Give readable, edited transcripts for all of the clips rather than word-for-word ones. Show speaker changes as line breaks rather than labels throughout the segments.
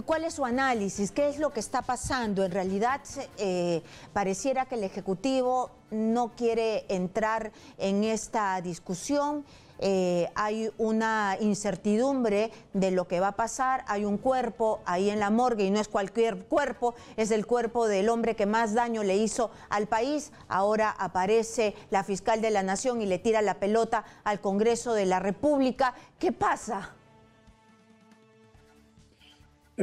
¿Cuál es su análisis? ¿Qué es lo que está pasando? En realidad pareciera que el Ejecutivo no quiere entrar en esta discusión. Hay una incertidumbre de lo que va a pasar. Hay un cuerpo ahí en la morgue y no es cualquier cuerpo, es el cuerpo del hombre que más daño le hizo al país. Ahora aparece la fiscal de la Nación y le tira la pelota al Congreso de la República. ¿Qué pasa?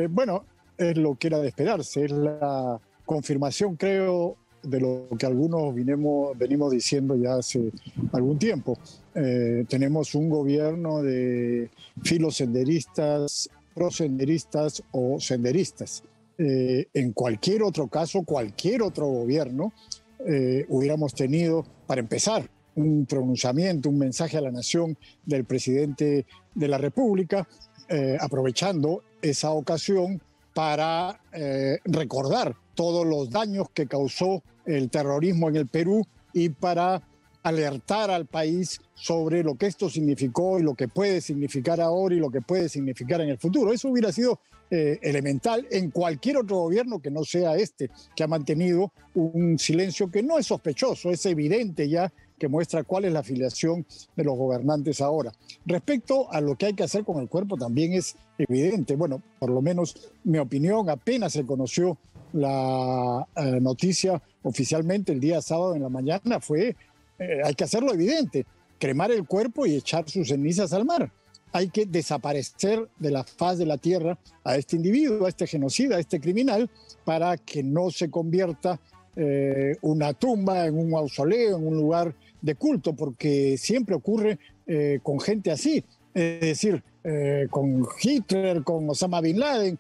Bueno, es lo que era de esperarse, es la confirmación, creo, de lo que algunos venimos diciendo ya hace algún tiempo. Tenemos un gobierno de filosenderistas, prosenderistas o senderistas. En cualquier otro caso, cualquier otro gobierno, hubiéramos tenido, para empezar, un pronunciamiento, un mensaje a la nación del presidente de la República, aprovechando esa ocasión para recordar todos los daños que causó el terrorismo en el Perú y para alertar al país sobre lo que esto significó y lo que puede significar ahora y lo que puede significar en el futuro. Eso hubiera sido elemental en cualquier otro gobierno que no sea este, que ha mantenido un silencio que no es sospechoso, es evidente ya, que muestra cuál es la afiliación de los gobernantes ahora. Respecto a lo que hay que hacer con el cuerpo también es evidente. Bueno, por lo menos mi opinión, apenas se conoció la noticia oficialmente el día sábado en la mañana, fue hay que hacerlo evidente, cremar el cuerpo y echar sus cenizas al mar. Hay que desaparecer de la faz de la tierra a este individuo, a este genocida, a este criminal, para que no se convierta una tumba en un mausoleo, en un lugar de culto, porque siempre ocurre con gente así, es decir, con Hitler, con Osama Bin Laden,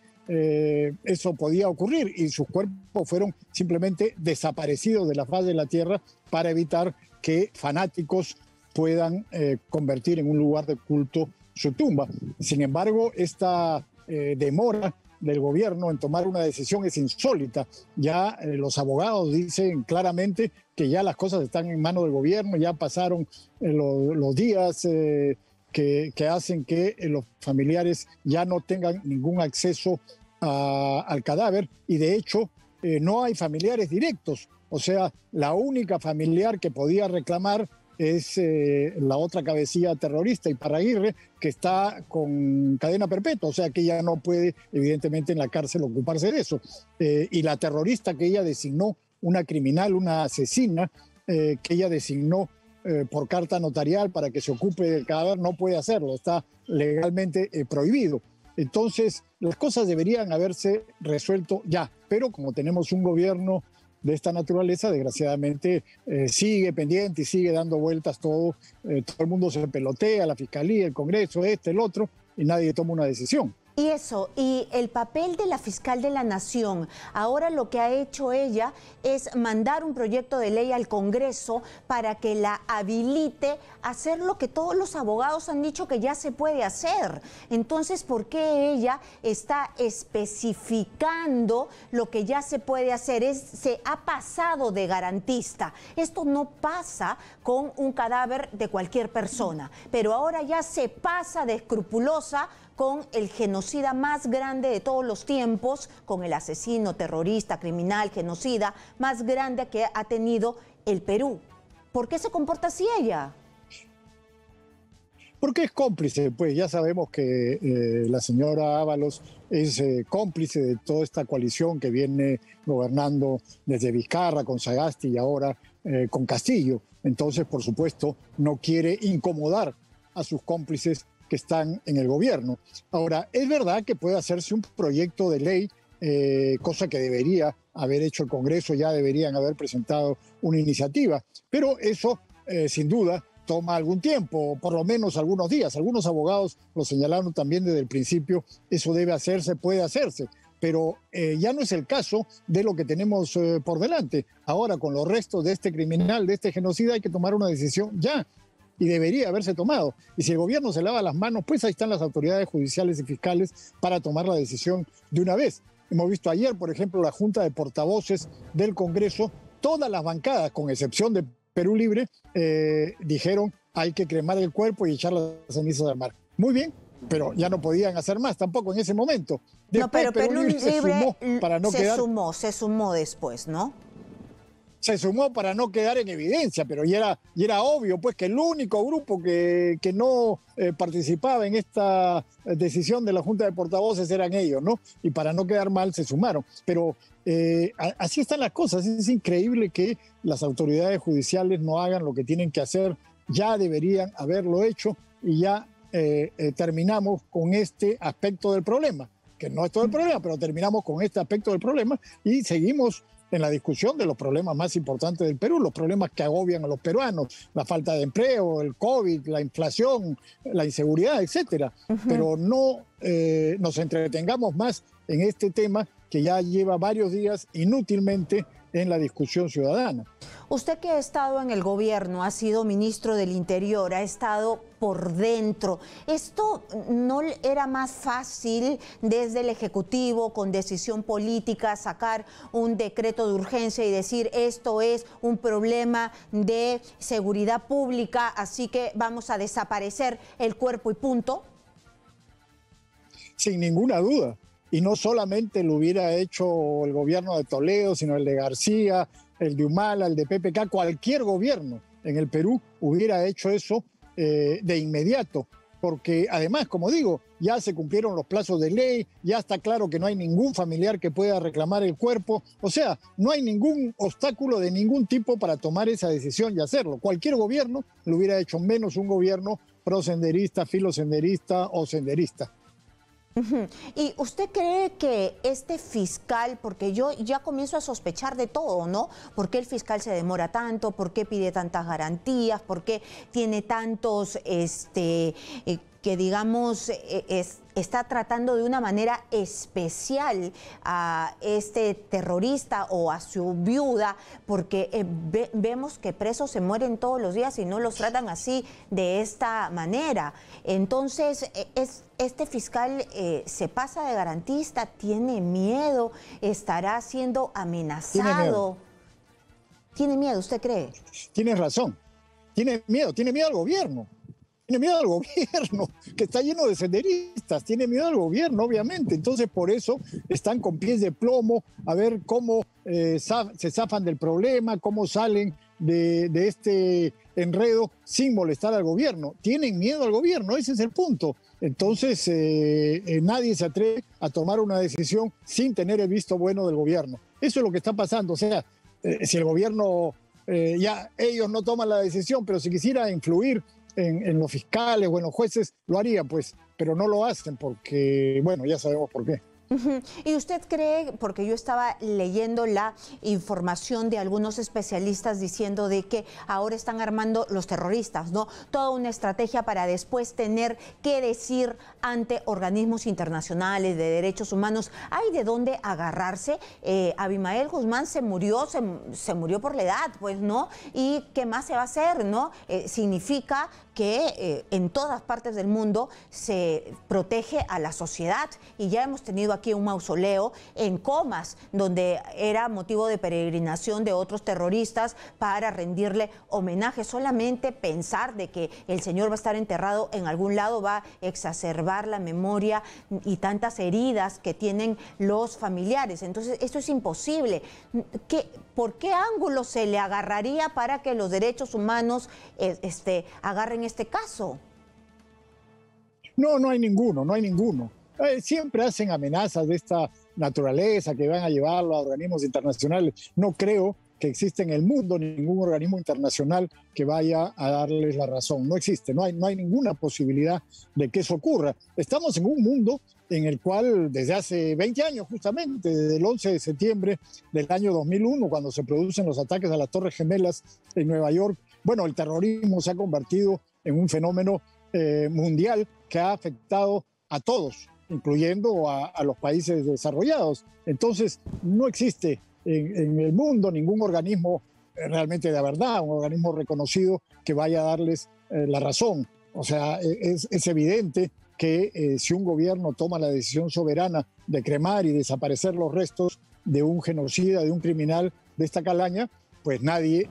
eso podía ocurrir y sus cuerpos fueron simplemente desaparecidos de la faz de la tierra para evitar que fanáticos puedan convertir en un lugar de culto su tumba. Sin embargo, esta demora del gobierno en tomar una decisión es insólita. Ya los abogados dicen claramente que ya las cosas están en manos del gobierno, ya pasaron los días que hacen que los familiares ya no tengan ningún acceso al cadáver y de hecho no hay familiares directos. O sea, la única familiar que podía reclamar es la otra cabecilla terrorista, Iparraguirre, que está con cadena perpetua, o sea que ella no puede, evidentemente, en la cárcel ocuparse de eso. Y la terrorista que ella designó, una criminal, una asesina, que ella designó por carta notarial para que se ocupe del cadáver, no puede hacerlo, está legalmente prohibido. Entonces, las cosas deberían haberse resuelto ya, pero como tenemos un gobierno de esta naturaleza, desgraciadamente sigue pendiente y sigue dando vueltas todo el mundo se pelotea, la Fiscalía, el Congreso, el otro, y nadie toma una decisión.
Y eso, y el papel de la fiscal de la Nación, ahora lo que ha hecho ella es mandar un proyecto de ley al Congreso para que la habilite a hacer lo que todos los abogados han dicho que ya se puede hacer. Entonces, ¿por qué ella está especificando lo que ya se puede hacer? Se ha pasado de garantista. Esto no pasa con un cadáver de cualquier persona, pero ahora ya se pasa de escrupulosa con el genocida más grande de todos los tiempos, con el asesino, terrorista, criminal, genocida más grande que ha tenido el Perú. ¿Por qué se comporta así ella?
Porque es cómplice, pues ya sabemos que la señora Ábalos es cómplice de toda esta coalición que viene gobernando desde Vizcarra, con Sagasti y ahora con Castillo. Entonces, por supuesto, no quiere incomodar a sus cómplices que están en el gobierno. Ahora, es verdad que puede hacerse un proyecto de ley, cosa que debería haber hecho el Congreso, ya deberían haber presentado una iniciativa, pero eso, sin duda, toma algún tiempo, por lo menos algunos días. Algunos abogados lo señalaron también desde el principio, eso debe hacerse, puede hacerse, pero ya no es el caso de lo que tenemos por delante. Ahora, con los restos de este criminal, de este genocida, hay que tomar una decisión ya, y debería haberse tomado. Y si el gobierno se lava las manos, pues ahí están las autoridades judiciales y fiscales para tomar la decisión de una vez. Hemos visto ayer, por ejemplo, la Junta de Portavoces del Congreso, todas las bancadas, con excepción de Perú Libre, dijeron hay que cremar el cuerpo y echar las cenizas al mar. Muy bien, pero ya no podían hacer más tampoco en ese momento. Después,
no, pero Perú Libre
se sumó para no quedar...
Se sumó después, ¿no?
Se sumó para no quedar en evidencia, pero ya era obvio pues que el único grupo que no participaba en esta decisión de la Junta de Portavoces eran ellos, ¿no? Y para no quedar mal se sumaron. Pero así están las cosas. Es increíble que las autoridades judiciales no hagan lo que tienen que hacer. Ya deberían haberlo hecho y ya terminamos con este aspecto del problema, que no es todo el problema, pero terminamos con este aspecto del problema y seguimos en la discusión de los problemas más importantes del Perú, los problemas que agobian a los peruanos, la falta de empleo, el COVID, la inflación, la inseguridad, etcétera. Pero no nos entretengamos más en este tema que ya lleva varios días inútilmente en la discusión ciudadana.
Usted que ha estado en el gobierno, ha sido ministro del Interior, ha estado por dentro. ¿Esto no era más fácil desde el Ejecutivo, con decisión política, sacar un decreto de urgencia y decir esto es un problema de seguridad pública, así que vamos a desaparecer el cuerpo y punto?
Sin ninguna duda. Y no solamente lo hubiera hecho el gobierno de Toledo, sino el de García, el de Humala, el de PPK, cualquier gobierno en el Perú hubiera hecho eso de inmediato, porque además, como digo, ya se cumplieron los plazos de ley, ya está claro que no hay ningún familiar que pueda reclamar el cuerpo, o sea, no hay ningún obstáculo de ningún tipo para tomar esa decisión y hacerlo. Cualquier gobierno lo hubiera hecho, menos un gobierno prosenderista, filosenderista o senderista.
¿Y usted cree que este fiscal, porque yo ya comienzo a sospechar de todo, ¿no? ¿Por qué el fiscal se demora tanto? ¿Por qué pide tantas garantías? ¿Por qué tiene tantos, que digamos, está tratando de una manera especial a este terrorista o a su viuda? Porque vemos que presos se mueren todos los días y no los tratan así, de esta manera. Entonces, este fiscal se pasa de garantista, tiene miedo, estará siendo amenazado. ¿Tiene miedo, usted cree?
Tienes razón, tiene miedo al gobierno. Tiene miedo al gobierno, que está lleno de senderistas, tiene miedo al gobierno, obviamente. Entonces, por eso están con pies de plomo a ver cómo se zafan del problema, cómo salen de este enredo sin molestar al gobierno. Tienen miedo al gobierno, ese es el punto. Entonces, nadie se atreve a tomar una decisión sin tener el visto bueno del gobierno. Eso es lo que está pasando. O sea, si el gobierno, ya ellos no toman la decisión, pero si quisiera influir en los fiscales o en los jueces, lo harían, pues, pero no lo hacen porque, bueno, ya sabemos por qué.
¿Y usted cree, porque yo estaba leyendo la información de algunos especialistas diciendo de que ahora están armando los terroristas, ¿no? Toda una estrategia para después tener que decir ante organismos internacionales de derechos humanos, ¿hay de dónde agarrarse? Abimael Guzmán se murió por la edad, pues, ¿no? ¿Y qué más se va a hacer, no? Significa que en todas partes del mundo se protege a la sociedad y ya hemos tenido aquí un mausoleo en Comas, donde era motivo de peregrinación de otros terroristas para rendirle homenaje. Solamente pensar de que el señor va a estar enterrado en algún lado va a exacerbar la memoria y tantas heridas que tienen los familiares. Entonces, esto es imposible. ¿Por qué ángulo se le agarraría para que los derechos humanos agarren este caso?
No hay ninguno. Siempre hacen amenazas de esta naturaleza que van a llevarlo a organismos internacionales. No creo que exista en el mundo ningún organismo internacional que vaya a darles la razón. No existe, no hay ninguna posibilidad de que eso ocurra. Estamos en un mundo en el cual desde hace 20 años, justamente, desde el 11 de septiembre del año 2001, cuando se producen los ataques a las Torres Gemelas en Nueva York, bueno, el terrorismo se ha convertido en un fenómeno mundial que ha afectado a todos, incluyendo a los países desarrollados. Entonces, no existe en el mundo ningún organismo realmente de verdad, un organismo reconocido que vaya a darles la razón. O sea, es evidente que si un gobierno toma la decisión soberana de cremar y desaparecer los restos de un genocida, de un criminal de esta calaña, pues nadie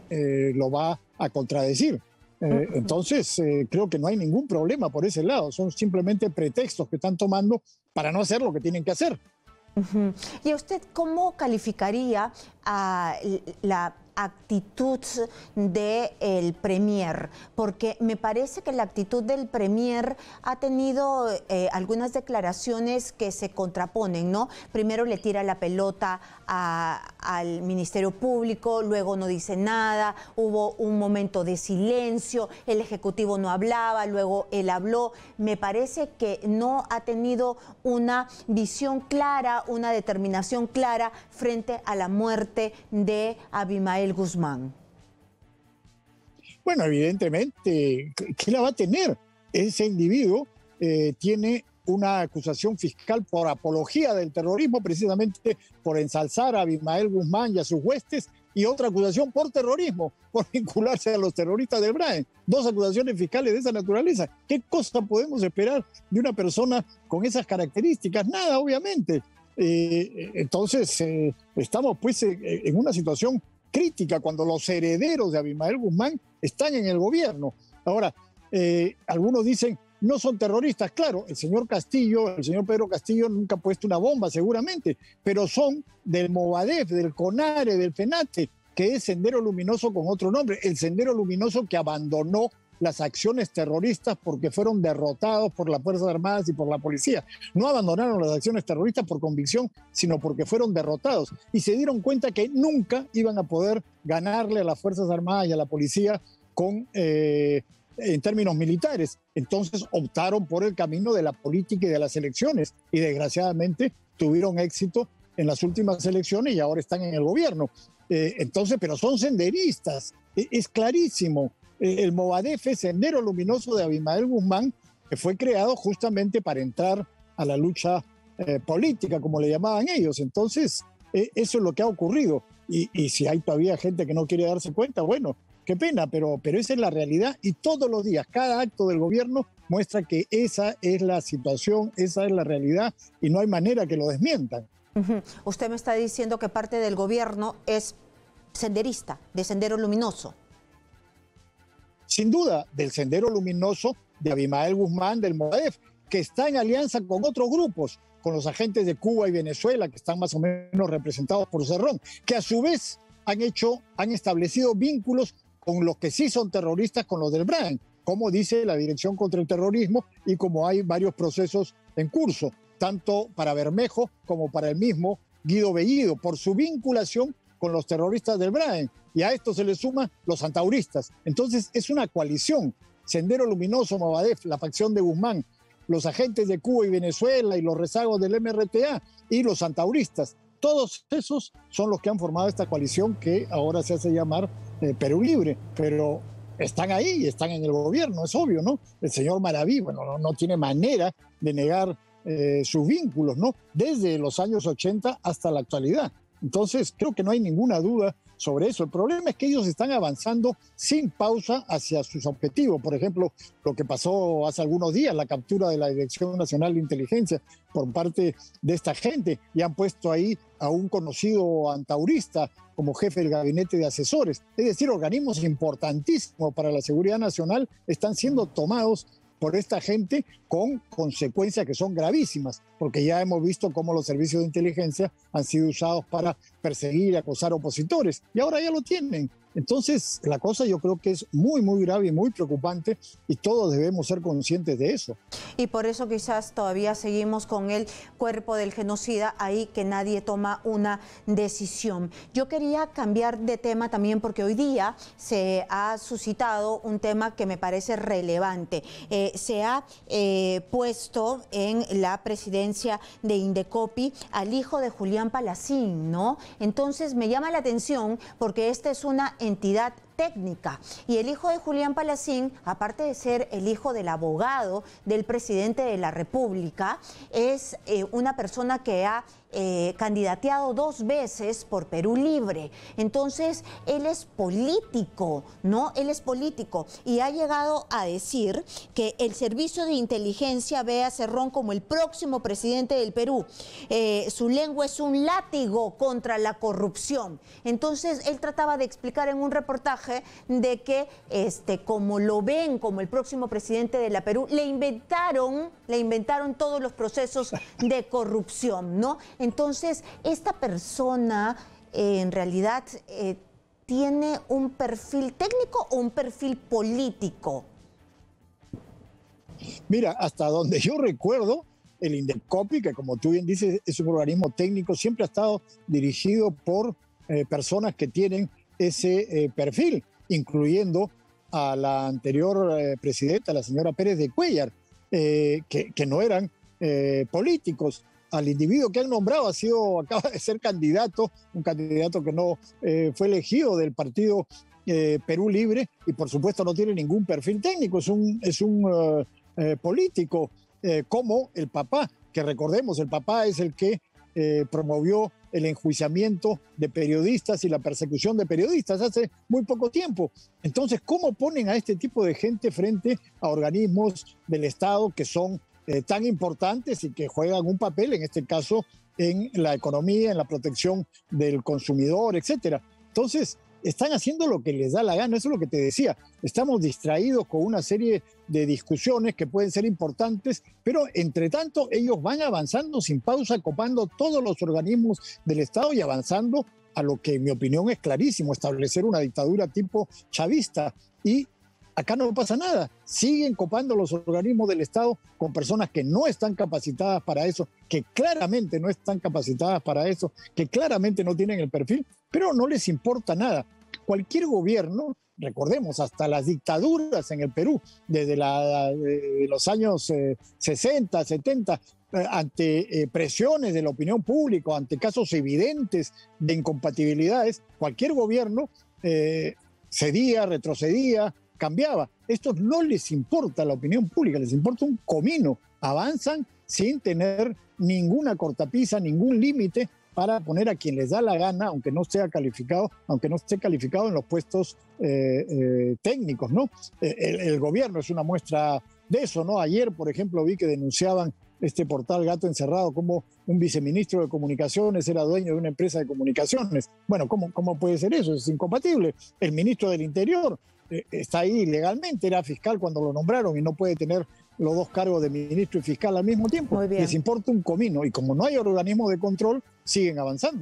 lo va a contradecir. Entonces, creo que no hay ningún problema por ese lado. Son simplemente pretextos que están tomando para no hacer lo que tienen que hacer.
¿Y usted cómo calificaría la actitud del Premier? Porque me parece que la actitud del Premier ha tenido algunas declaraciones que se contraponen, ¿no? Primero le tira la pelota al Ministerio Público, luego no dice nada, hubo un momento de silencio, el Ejecutivo no hablaba, luego él habló. Me parece que no ha tenido una visión clara, una determinación clara frente a la muerte de Abimael Guzmán.
Bueno, evidentemente, ¿qué la va a tener? Ese individuo tiene una acusación fiscal por apología del terrorismo, precisamente por ensalzar a Abimael Guzmán y a sus huestes, y otra acusación por terrorismo, por vincularse a los terroristas del BRAE. Dos acusaciones fiscales de esa naturaleza. ¿Qué cosa podemos esperar de una persona con esas características? Nada, obviamente. Entonces, estamos pues en una situación crítica cuando los herederos de Abimael Guzmán están en el gobierno. Ahora, algunos dicen, no son terroristas. Claro, el señor Pedro Castillo nunca ha puesto una bomba seguramente, pero son del Movadef, del CONARE, del FENATE, que es Sendero Luminoso con otro nombre, el Sendero Luminoso que abandonó las acciones terroristas porque fueron derrotados por las Fuerzas Armadas y por la policía. No abandonaron las acciones terroristas por convicción, sino porque fueron derrotados y se dieron cuenta que nunca iban a poder ganarle a las Fuerzas Armadas y a la policía en términos militares. Entonces optaron por el camino de la política y de las elecciones y desgraciadamente tuvieron éxito en las últimas elecciones y ahora están en el gobierno. Entonces, pero son senderistas, es clarísimo. El Movadef es Sendero Luminoso de Abimael Guzmán, que fue creado justamente para entrar a la lucha política, como le llamaban ellos. Entonces, eso es lo que ha ocurrido. Y si hay todavía gente que no quiere darse cuenta, bueno, qué pena, pero esa es la realidad. Y todos los días, cada acto del gobierno muestra que esa es la situación, esa es la realidad y no hay manera que lo desmientan.
Usted me está diciendo que parte del gobierno es senderista, de Sendero Luminoso.
Sin duda, del Sendero Luminoso de Abimael Guzmán, del Movadef, que está en alianza con otros grupos, con los agentes de Cuba y Venezuela, que están más o menos representados por Cerrón, que a su vez han establecido vínculos con los que sí son terroristas, con los del BRAE, como dice la Dirección contra el Terrorismo, y como hay varios procesos en curso, tanto para Bermejo como para el mismo Guido Bellido, por su vinculación con los terroristas del BRAE. Y a esto se le suman los antauristas. Entonces es una coalición. Sendero Luminoso, Movadef, la facción de Guzmán, los agentes de Cuba y Venezuela y los rezagos del MRTA y los antauristas. Todos esos son los que han formado esta coalición que ahora se hace llamar Perú Libre. Pero están ahí, están en el gobierno, es obvio, ¿no? El señor Maraví, bueno, no tiene manera de negar sus vínculos, ¿no? Desde los años 80 hasta la actualidad. Entonces, creo que no hay ninguna duda sobre eso. El problema es que ellos están avanzando sin pausa hacia sus objetivos. Por ejemplo, lo que pasó hace algunos días, la captura de la Dirección Nacional de Inteligencia por parte de esta gente, y han puesto ahí a un conocido antaurista como jefe del gabinete de asesores. Es decir, organismos importantísimos para la seguridad nacional están siendo tomados por esta gente con consecuencias que son gravísimas, porque ya hemos visto cómo los servicios de inteligencia han sido usados para perseguir y acosar opositores, y ahora ya lo tienen. Entonces, la cosa yo creo que es muy, muy grave y muy preocupante, y todos debemos ser conscientes de eso.
Y por eso quizás todavía seguimos con el cuerpo del genocida ahí, que nadie toma una decisión. Yo quería cambiar de tema también porque hoy día se ha suscitado un tema que me parece relevante. Se ha puesto en la presidencia de Indecopi al hijo de Julián Palacín, ¿no? Entonces me llama la atención porque esta es una entidad técnica. Y el hijo de Julián Palacín, aparte de ser el hijo del abogado del presidente de la República, es una persona que ha candidateado 2 veces por Perú Libre. Entonces, él es político, ¿no? Él es político y ha llegado a decir que el servicio de inteligencia ve a Cerrón como el próximo presidente del Perú. Su lengua es un látigo contra la corrupción. Entonces, él trataba de explicar en un reportaje reproche de que, como lo ven como el próximo presidente de la Perú, le inventaron todos los procesos de corrupción, ¿no? Entonces, esta persona en realidad tiene un perfil técnico o un perfil político.
Mira, hasta donde yo recuerdo, el Indecopi, que como tú bien dices, es un organismo técnico, siempre ha estado dirigido por personas que tienen ese perfil, incluyendo a la anterior presidenta, la señora Pérez de Cuéllar, que no eran políticos. Al individuo que han nombrado acaba de ser candidato, un candidato que no fue elegido del partido Perú Libre, y por supuesto no tiene ningún perfil técnico, es un político, como el papá, que recordemos, el papá es el que promovió el enjuiciamiento de periodistas y la persecución de periodistas hace muy poco tiempo. Entonces, ¿cómo ponen a este tipo de gente frente a organismos del Estado que son tan importantes y que juegan un papel, en este caso, en la economía, en la protección del consumidor, etcétera? Entonces, están haciendo lo que les da la gana, eso es lo que te decía. Estamos distraídos con una serie de discusiones que pueden ser importantes, pero entre tanto ellos van avanzando sin pausa, copando todos los organismos del Estado y avanzando a lo que en mi opinión es clarísimo, establecer una dictadura tipo chavista. Y acá no pasa nada, siguen copando los organismos del Estado con personas que no están capacitadas para eso, que claramente no están capacitadas para eso, que claramente no tienen el perfil, pero no les importa nada. Cualquier gobierno, recordemos, hasta las dictaduras en el Perú, desde los años 60, 70, ante presiones de la opinión pública, ante casos evidentes de incompatibilidades, cualquier gobierno cedía, retrocedía, cambiaba. Estos no les importa la opinión pública, les importa un comino. Avanzan sin tener ninguna cortapisa, ningún límite para poner a quien les da la gana, aunque no esté calificado en los puestos técnicos, ¿no? El gobierno es una muestra de eso, ¿no? Ayer, por ejemplo, vi que denunciaban este portal Gato Encerrado como un viceministro de Comunicaciones era dueño de una empresa de comunicaciones. Bueno, ¿cómo puede ser eso? Es incompatible. El ministro del Interior está ahí legalmente, era fiscal cuando lo nombraron y no puede tener los dos cargos de ministro y fiscal al mismo tiempo. Les importa un comino y como no hay organismo de control, siguen avanzando.